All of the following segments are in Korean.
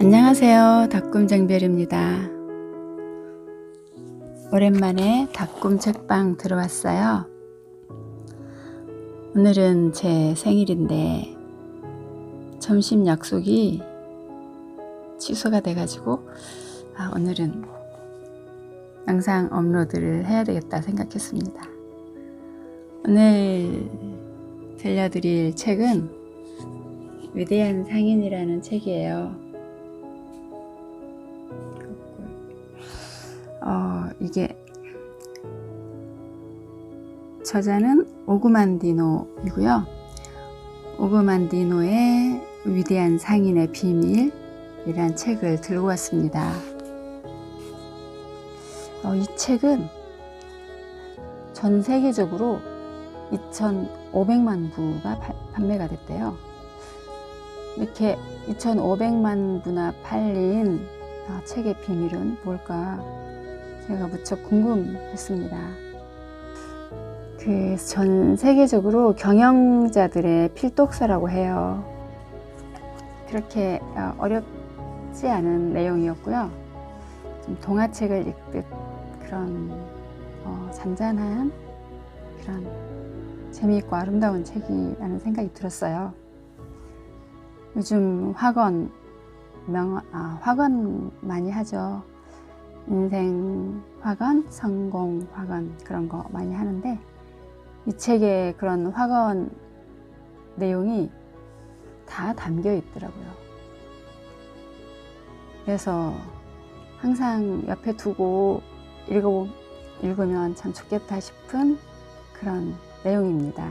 안녕하세요. 닭꿈쟁별입니다. 오랜만에 닭꿈 책방 들어왔어요. 오늘은 제 생일인데 점심 약속이 취소가 돼가지고 오늘은 영상 업로드를 해야 되겠다 생각했습니다. 오늘 들려드릴 책은 위대한 상인이라는 책이에요. 이게 저자는 오그만디노이고요. 오그만디노의 위대한 상인의 비밀이란 책을 들고 왔습니다. 이 책은 전 세계적으로 2,500만 부가 판매가 됐대요. 이렇게 2,500만 부나 팔린 책의 비밀은 뭘까? 제가 무척 궁금했습니다. 전 세계적으로 경영자들의 필독서라고 해요. 그렇게 어렵지 않은 내용이었고요. 좀 동화책을 읽듯 그런 잔잔한 그런 재미있고 아름다운 책이라는 생각이 들었어요. 요즘 학원 많이 하죠. 인생 학원, 성공 학원 그런 거 많이 하는데 이 책에 그런 학원 내용이 다 담겨 있더라고요. 그래서 항상 옆에 두고 읽으면 참 좋겠다 싶은 그런 내용입니다.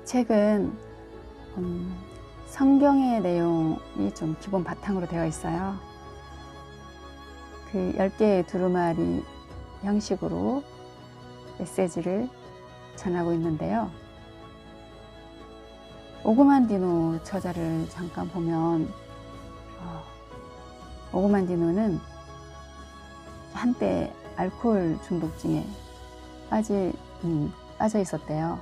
책은 성경의 내용이 좀 기본 바탕으로 되어 있어요. 10개의 두루마리 형식으로 메시지를 전하고 있는데요. 오그만디노 저자를 잠깐 보면 오그만디노는 한때 알코올 중독증에 빠져 있었대요.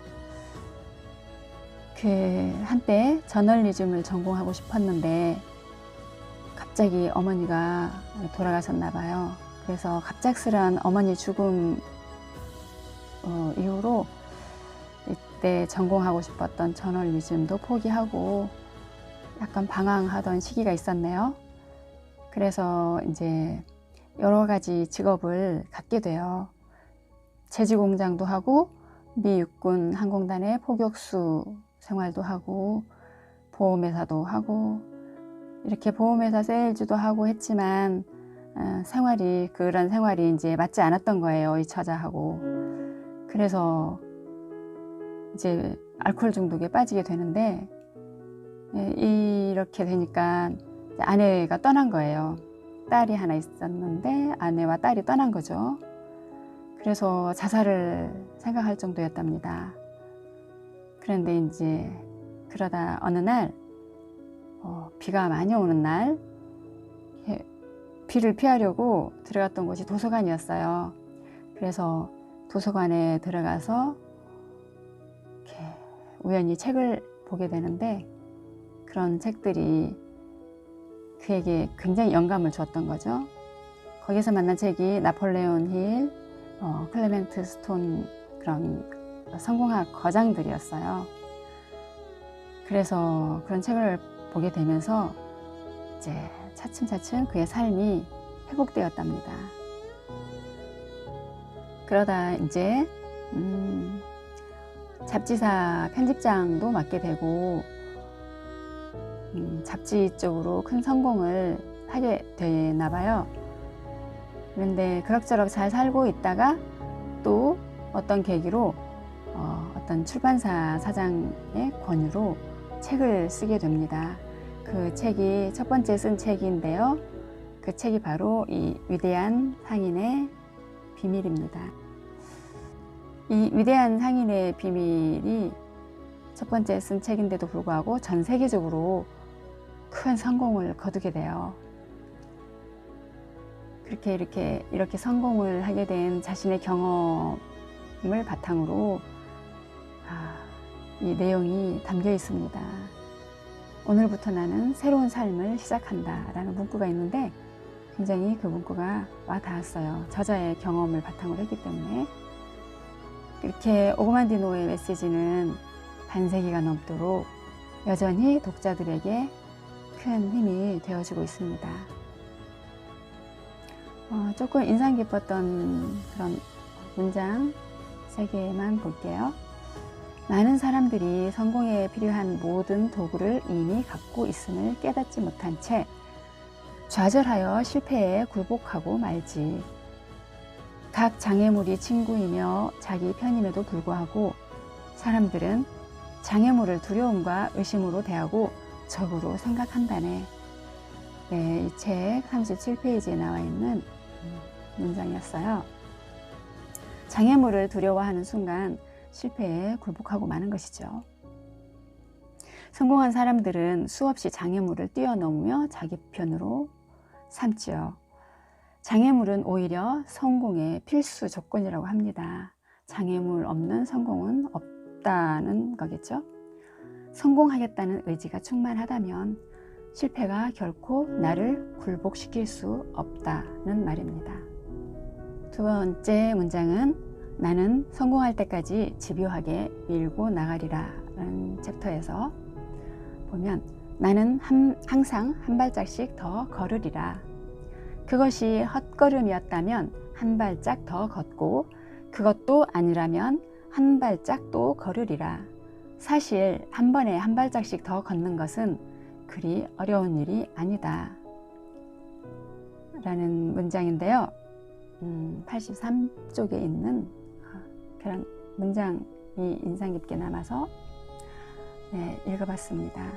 한때 저널리즘을 전공하고 싶었는데 갑자기 어머니가 돌아가셨나 봐요. 그래서 갑작스런 어머니 죽음 이후로 이때 전공하고 싶었던 저널리즘도 포기하고 약간 방황하던 시기가 있었네요. 그래서 이제 여러 가지 직업을 갖게 돼요. 제지공장도 하고 미 육군 항공단의 포격수 생활도 하고 보험회사도 하고 이렇게 보험회사 세일즈도 하고 했지만 그런 생활이 이제 맞지 않았던 거예요. 이 저자하고. 그래서 이제 알코올 중독에 빠지게 되는데 이렇게 되니까 아내가 떠난 거예요. 딸이 하나 있었는데 아내와 딸이 떠난 거죠. 그래서 자살을 생각할 정도였답니다. 그런데 이제 그러다 어느 날 비가 많이 오는 날 비를 피하려고 들어갔던 곳이 도서관이었어요. 그래서 도서관에 들어가서 이렇게 우연히 책을 보게 되는데 그런 책들이 그에게 굉장히 영감을 주었던 거죠. 거기서 만난 책이 나폴레온 힐, 클레멘트 스톤 그런 성공학 거장들이었어요. 그래서 그런 책을 보게 되면서 이제 차츰차츰 그의 삶이 회복되었답니다. 그러다 이제 잡지사 편집장도 맡게 되고 잡지 쪽으로 큰 성공을 하게 되나 봐요. 그런데 그럭저럭 잘 살고 있다가 또 어떤 계기로 어떤 출판사 사장의 권유로 책을 쓰게 됩니다. 그 책이 첫 번째 쓴 책인데요. 그 책이 바로 이 위대한 상인의 비밀입니다. 이 위대한 상인의 비밀이 첫 번째 쓴 책인데도 불구하고 전 세계적으로 큰 성공을 거두게 돼요. 이렇게 성공을 하게 된 자신의 경험을 바탕으로 이 내용이 담겨 있습니다. 오늘부터 나는 새로운 삶을 시작한다 라는 문구가 있는데 굉장히 그 문구가 와 닿았어요. 저자의 경험을 바탕으로 했기 때문에. 이렇게 오그만디노의 메시지는 반세기가 넘도록 여전히 독자들에게 큰 힘이 되어주고 있습니다. 조금 인상 깊었던 그런 문장 3개만 볼게요. 많은 사람들이 성공에 필요한 모든 도구를 이미 갖고 있음을 깨닫지 못한 채 좌절하여 실패에 굴복하고 말지. 각 장애물이 친구이며 자기 편임에도 불구하고 사람들은 장애물을 두려움과 의심으로 대하고 적으로 생각한다네. 네, 이 책 37페이지에 나와 있는 문장이었어요. 장애물을 두려워하는 순간 실패에 굴복하고 마는 것이죠. 성공한 사람들은 수없이 장애물을 뛰어넘으며 자기 편으로 삼지요. 장애물은 오히려 성공의 필수 조건이라고 합니다. 장애물 없는 성공은 없다는 거겠죠. 성공하겠다는 의지가 충만하다면 실패가 결코 나를 굴복시킬 수 없다는 말입니다. 두 번째 문장은 나는 성공할 때까지 집요하게 밀고 나가리라 라는 챕터에서 보면 나는 항상 한 발짝씩 더 걸으리라. 그것이 헛걸음이었다면 한 발짝 더 걷고 그것도 아니라면 한 발짝 또 걸으리라. 사실 한 번에 한 발짝씩 더 걷는 것은 그리 어려운 일이 아니다 라는 문장인데요. 83쪽에 있는 그런 문장이 인상 깊게 남아서 읽어봤습니다.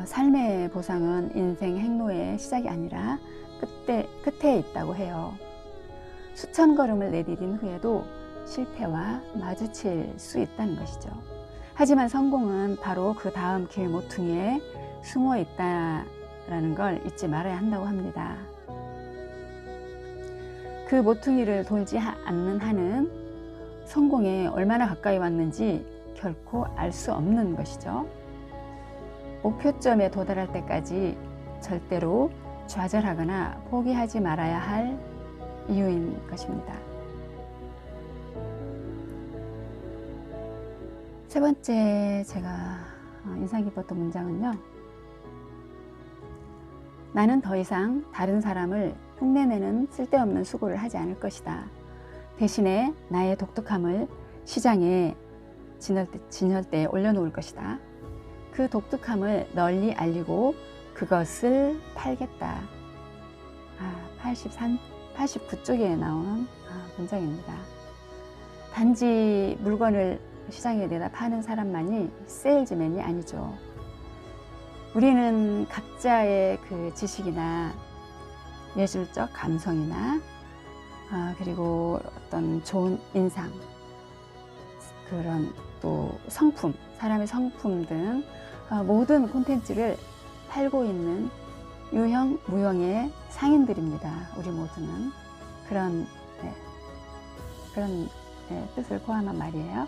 삶의 보상은 인생 행로의 시작이 아니라 끝에 있다고 해요. 수천 걸음을 내디딘 후에도 실패와 마주칠 수 있다는 것이죠. 하지만 성공은 바로 그 다음 길 모퉁이에 숨어 있다라는 걸 잊지 말아야 한다고 합니다. 그 모퉁이를 돌지 않는 한은 성공에 얼마나 가까이 왔는지 결코 알 수 없는 것이죠. 목표점에 도달할 때까지 절대로 좌절하거나 포기하지 말아야 할 이유인 것입니다. 세 번째 제가 인상 깊었던 문장은요. 나는 더 이상 다른 사람을 흉내내는 쓸데없는 수고를 하지 않을 것이다. 대신에 나의 독특함을 시장에 진열대에 올려놓을 것이다. 그 독특함을 널리 알리고 그것을 팔겠다. 89쪽에 나오는 문장입니다. 단지 물건을 시장에 내다 파는 사람만이 세일즈맨이 아니죠. 우리는 각자의 그 지식이나 예술적 감성이나 그리고 어떤 좋은 인상, 그런 또 성품, 사람의 성품 등 모든 콘텐츠를 팔고 있는 유형, 무형의 상인들입니다. 우리 모두는 그런 뜻을 포함한 말이에요.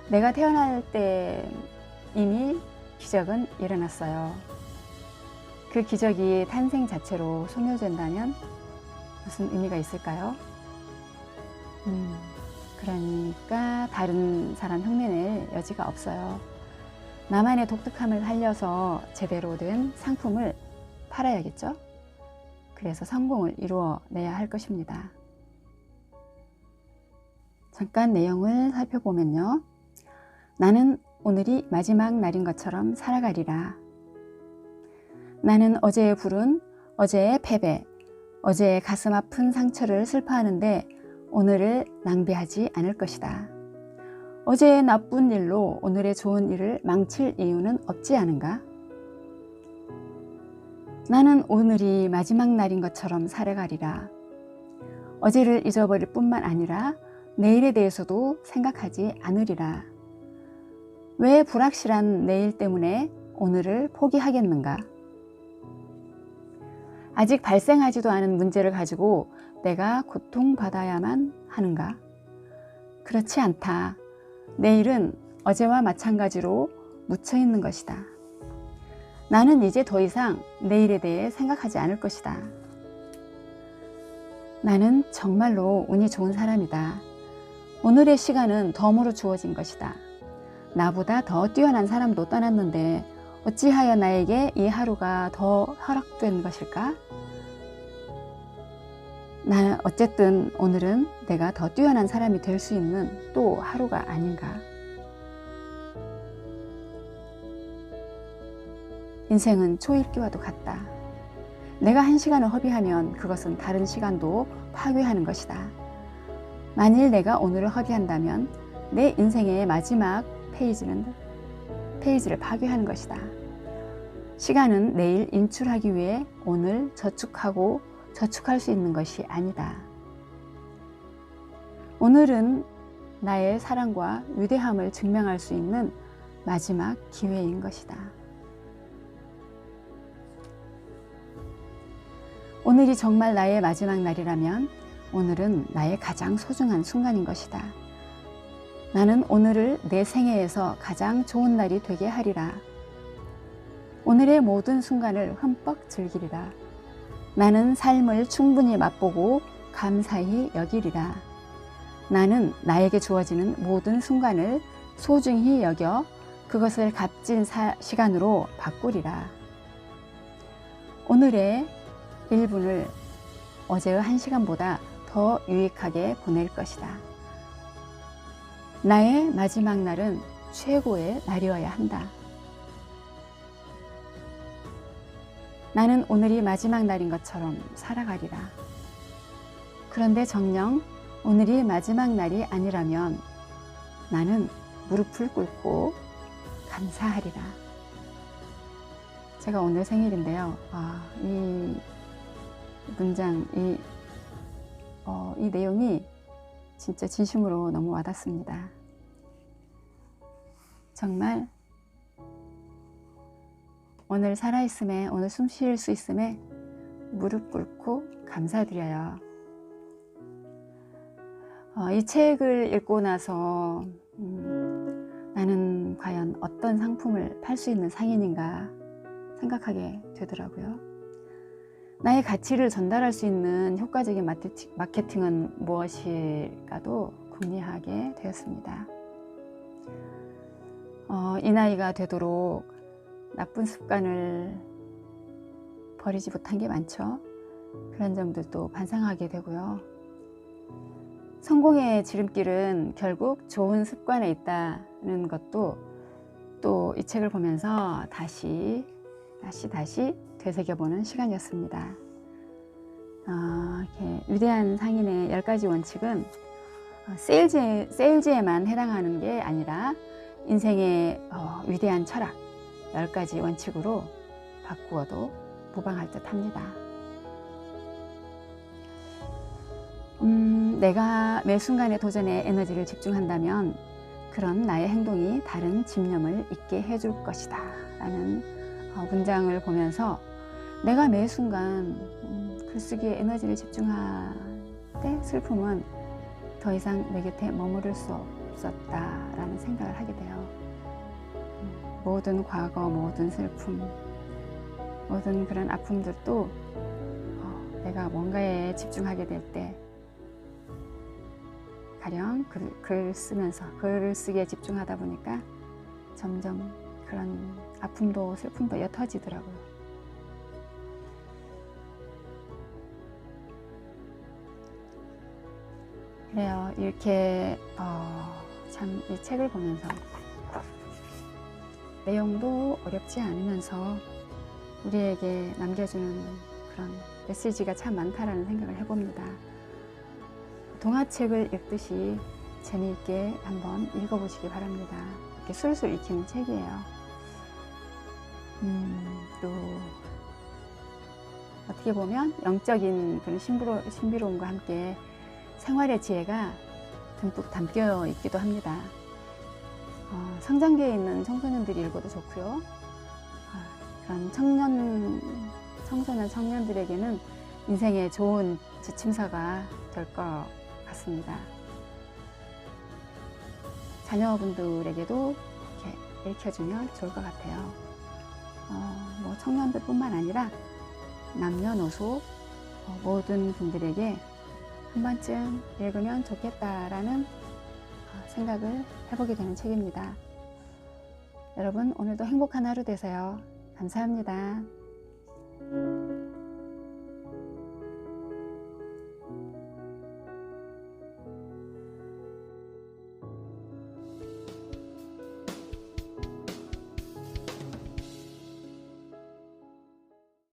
내가 태어날 때 이미 기적은 일어났어요. 그 기적이 탄생 자체로 소멸된다면 무슨 의미가 있을까요? 그러니까 다른 사람 흉내낼 여지가 없어요. 나만의 독특함을 살려서 제대로 된 상품을 팔아야겠죠? 그래서 성공을 이루어내야 할 것입니다. 잠깐 내용을 살펴보면요. 나는 오늘이 마지막 날인 것처럼 살아가리라. 나는 어제의 불운, 어제의 패배, 어제의 가슴 아픈 상처를 슬퍼하는데 오늘을 낭비하지 않을 것이다. 어제의 나쁜 일로 오늘의 좋은 일을 망칠 이유는 없지 않은가? 나는 오늘이 마지막 날인 것처럼 살아가리라. 어제를 잊어버릴 뿐만 아니라 내일에 대해서도 생각하지 않으리라. 왜 불확실한 내일 때문에 오늘을 포기하겠는가? 아직 발생하지도 않은 문제를 가지고 내가 고통받아야만 하는가? 그렇지 않다. 내일은 어제와 마찬가지로 묻혀 있는 것이다. 나는 이제 더 이상 내일에 대해 생각하지 않을 것이다. 나는 정말로 운이 좋은 사람이다. 오늘의 시간은 덤으로 주어진 것이다. 나보다 더 뛰어난 사람도 떠났는데 어찌하여 나에게 이 하루가 더 허락된 것일까? 어쨌든 오늘은 내가 더 뛰어난 사람이 될 수 있는 또 하루가 아닌가. 인생은 초읽기와도 같다. 내가 한 시간을 허비하면 그것은 다른 시간도 파괴하는 것이다. 만일 내가 오늘을 허비한다면 내 인생의 마지막 페이지를 파괴하는 것이다. 시간은 내일 인출하기 위해 오늘 저축할 수 있는 것이 아니다. 오늘은 나의 사랑과 위대함을 증명할 수 있는 마지막 기회인 것이다. 오늘이 정말 나의 마지막 날이라면 오늘은 나의 가장 소중한 순간인 것이다. 나는 오늘을 내 생애에서 가장 좋은 날이 되게 하리라. 오늘의 모든 순간을 흠뻑 즐기리라. 나는 삶을 충분히 맛보고 감사히 여기리라. 나는 나에게 주어지는 모든 순간을 소중히 여겨 그것을 값진 시간으로 바꾸리라. 오늘의 1분을 어제의 1시간보다 더 유익하게 보낼 것이다. 나의 마지막 날은 최고의 날이어야 한다. 나는 오늘이 마지막 날인 것처럼 살아가리라. 그런데 정녕 오늘이 마지막 날이 아니라면 나는 무릎을 ቁ고 감사하리라. 제가 오늘 생일인데요. 이 문장, 이 내용이 진짜 진심으로 너무 와닿습니다. 정말 오늘 살아있음에, 오늘 숨 쉴 수 있음에 무릎 꿇고 감사드려요. 이 책을 읽고 나서 나는 과연 어떤 상품을 팔 수 있는 상인인가 생각하게 되더라고요. 나의 가치를 전달할 수 있는 효과적인 마케팅은 무엇일까도 궁리하게 되었습니다. 이 나이가 되도록 나쁜 습관을 버리지 못한 게 많죠. 그런 점들도 반성하게 되고요. 성공의 지름길은 결국 좋은 습관에 있다는 것도 또 이 책을 보면서 다시 되새겨보는 시간이었습니다. 이렇게 위대한 상인의 10가지 원칙은 세일즈에만 해당하는 게 아니라 인생의 위대한 철학 10가지 원칙으로 바꾸어도 무방할 듯 합니다. 내가 매 순간의 도전에 에너지를 집중한다면 그런 나의 행동이 다른 집념을 잊게 해줄 것이다 라는 문장을 보면서 내가 매 순간 글쓰기에 에너지를 집중할 때 슬픔은 더 이상 내 곁에 머무를 수 없었다라는 생각을 하게 돼요. 모든 과거, 모든 슬픔, 모든 그런 아픔들도 내가 뭔가에 집중하게 될 때 가령 글을 쓰면서 글을 쓰기에 집중하다 보니까 점점 그런 아픔도 슬픔도 옅어지더라고요. 그래요. 이렇게 참 이 책을 보면서 내용도 어렵지 않으면서 우리에게 남겨주는 그런 메시지가 참 많다라는 생각을 해봅니다. 동화책을 읽듯이 재미있게 한번 읽어보시기 바랍니다. 이렇게 술술 읽히는 책이에요. 또 어떻게 보면 영적인 그런 신비로움과 함께 생활의 지혜가 듬뿍 담겨 있기도 합니다. 성장기에 있는 청소년들이 읽어도 좋고요. 그런 청소년 청년들에게는 인생의 좋은 지침서가 될 것 같습니다. 자녀분들에게도 이렇게 읽혀주면 좋을 것 같아요. 뭐 청년들뿐만 아니라 남녀노소 모든 분들에게 한 번쯤 읽으면 좋겠다라는 생각을 해보게 되는 책입니다. 여러분 오늘도 행복한 하루 되세요. 감사합니다.